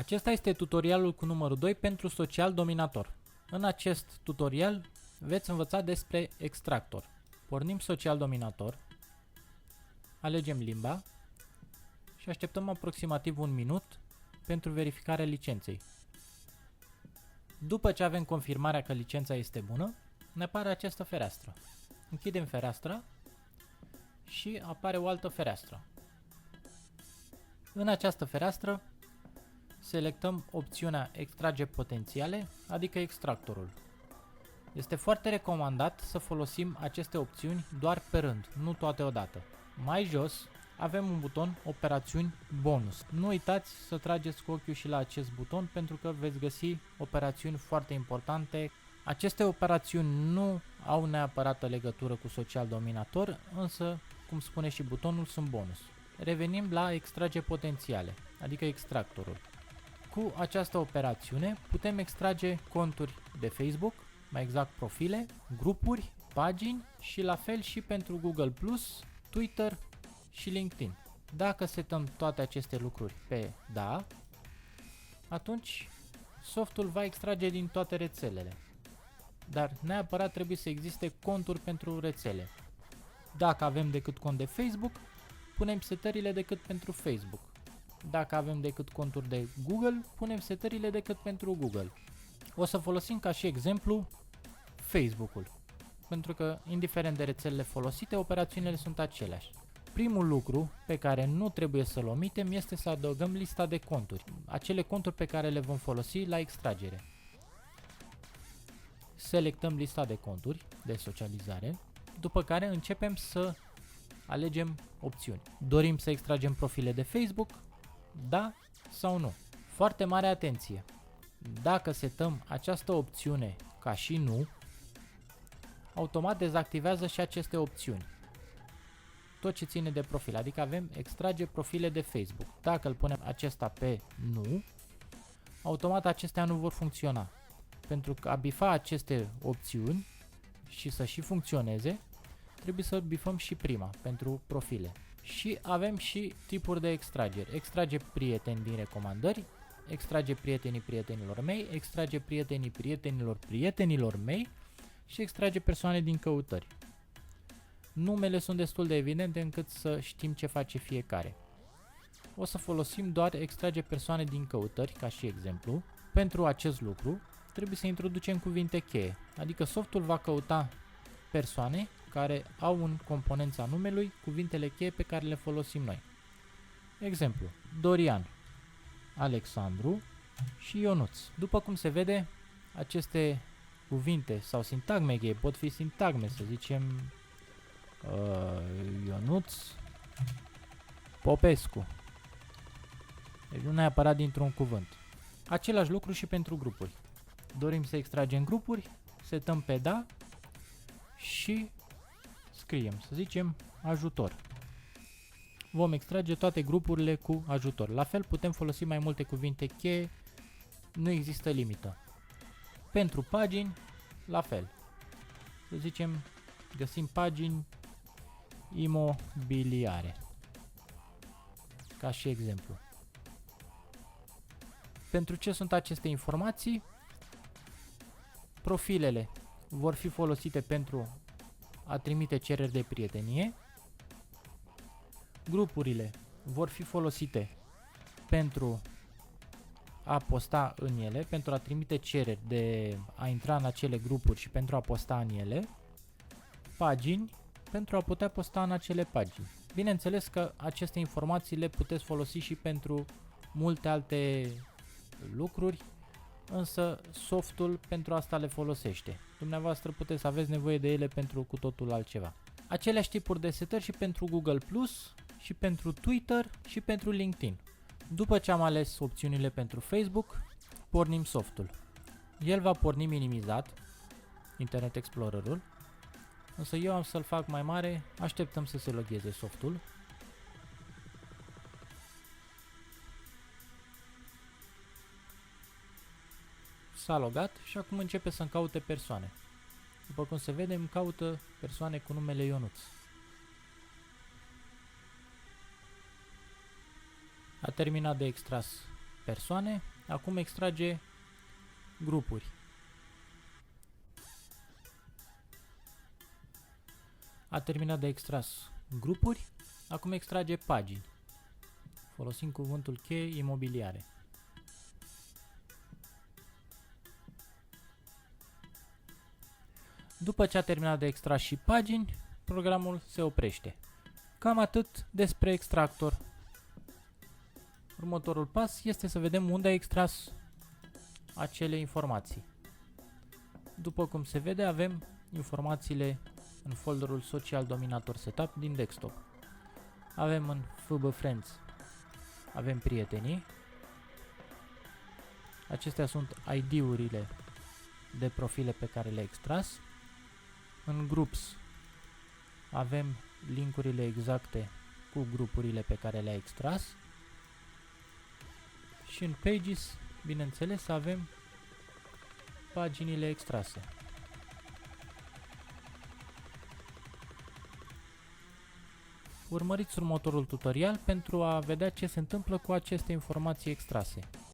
Acesta este tutorialul cu numărul 2 pentru social dominator. În acest tutorial veți învăța despre extractor. Pornim social dominator, alegem limba și așteptăm aproximativ un minut pentru verificarea licenței. După ce avem confirmarea că licența este bună, ne apare această fereastră. Închidem fereastra și apare o altă fereastră. În această fereastră selectăm opțiunea extrage potențiale, adică extractorul. Este foarte recomandat să folosim aceste opțiuni doar pe rând, nu toate odată. Mai jos avem un buton operațiuni bonus. Nu uitați să trageți cu ochiul și la acest buton pentru că veți găsi operațiuni foarte importante. Aceste operațiuni nu au neapărat legătură cu social dominator, însă, cum spune și butonul, sunt bonus. Revenim la extrage potențiale, adică extractorul. Cu această operațiune putem extrage conturi de Facebook, mai exact profile, grupuri, pagini și la fel și pentru Google+, Twitter și LinkedIn. Dacă setăm toate aceste lucruri pe da, atunci softul va extrage din toate rețelele. Dar neapărat trebuie să existe conturi pentru rețele. Dacă avem decât cont de Facebook, punem setările decât pentru Facebook. Dacă avem decât conturi de Google, punem setările decât pentru Google. O să folosim ca și exemplu Facebook-ul, pentru că, indiferent de rețelele folosite, operațiunile sunt aceleași. Primul lucru pe care nu trebuie să-l omitem este să adăugăm lista de conturi, acele conturi pe care le vom folosi la extragere. Selectăm lista de conturi de socializare, după care începem să alegem opțiuni. Dorim să extragem profile de Facebook? Da sau nu? Foarte mare atenție! Dacă setăm această opțiune ca și nu, automat dezactivează și aceste opțiuni. Tot ce ține de profil, adică avem extrage profile de Facebook. Dacă îl punem acesta pe nu, automat acestea nu vor funcționa. Pentru că a bifa aceste opțiuni și să și funcționeze, trebuie să bifăm și prima, pentru profile. Și avem și tipuri de extrageri. Extrage prieteni din recomandări, extrage prietenii prietenilor mei, extrage prietenii prietenilor prietenilor mei și extrage persoane din căutări. Numele sunt destul de evidente încât să știm ce face fiecare. O să folosim doar extrage persoane din căutări ca și exemplu. Pentru acest lucru trebuie să introducem cuvinte cheie, adică softul va căuta persoane care au în componența numelui cuvintele cheie pe care le folosim noi. Exemplu, Dorian, Alexandru și Ionuț. După cum se vede, aceste cuvinte sau sintagme cheie pot fi sintagme, să zicem Ionuț Popescu. Deci nu neapărat dintr-un cuvânt. Același lucru și pentru grupuri. Dorim să extragem grupuri, setăm pe da și scriem, să zicem, ajutor. Vom extrage toate grupurile cu ajutor. La fel putem folosi mai multe cuvinte cheie, nu există limită. Pentru pagini, la fel. Să zicem, găsim pagini imobiliare. Ca și exemplu. Pentru ce sunt aceste informații? Profilele vor fi folosite pentru a trimite cereri de prietenie. Grupurile vor fi folosite pentru a posta în ele, pentru a trimite cereri de a intra în acele grupuri și pentru a posta în ele. Pagini pentru a putea posta în acele pagini. Bineînțeles că aceste informații le puteți folosi și pentru multe alte lucruri, însă softul pentru asta le folosește. Dumneavoastră puteți să aveți nevoie de ele pentru cu totul altceva. Aceleași tipuri de setări și pentru Google+, și pentru Twitter și pentru LinkedIn. După ce am ales opțiunile pentru Facebook, pornim softul. El va porni minimizat, Internet Explorer-ul, însă eu am să-l fac mai mare, așteptăm să se logheze softul. S-a logat și acum începe să-mi caute persoane. După cum se vede, îmi caută persoane cu numele Ionuț. A terminat de extras persoane, acum extrage grupuri. A terminat de extras grupuri, acum extrage pagini. Folosim cuvântul cheie imobiliare. După ce a terminat de extras și pagini, programul se oprește. Cam atât despre extractor. Următorul pas este să vedem unde a extras acele informații. După cum se vede, avem informațiile în folderul Social Dominator Setup din desktop. Avem în FB Friends, avem prietenii. Acestea sunt ID-urile de profile pe care le-a extras. În Groups avem linkurile exacte cu grupurile pe care le-a extras. Și în Pages, bineînțeles, avem paginile extrase. Urmăriți următorul tutorial pentru a vedea ce se întâmplă cu aceste informații extrase.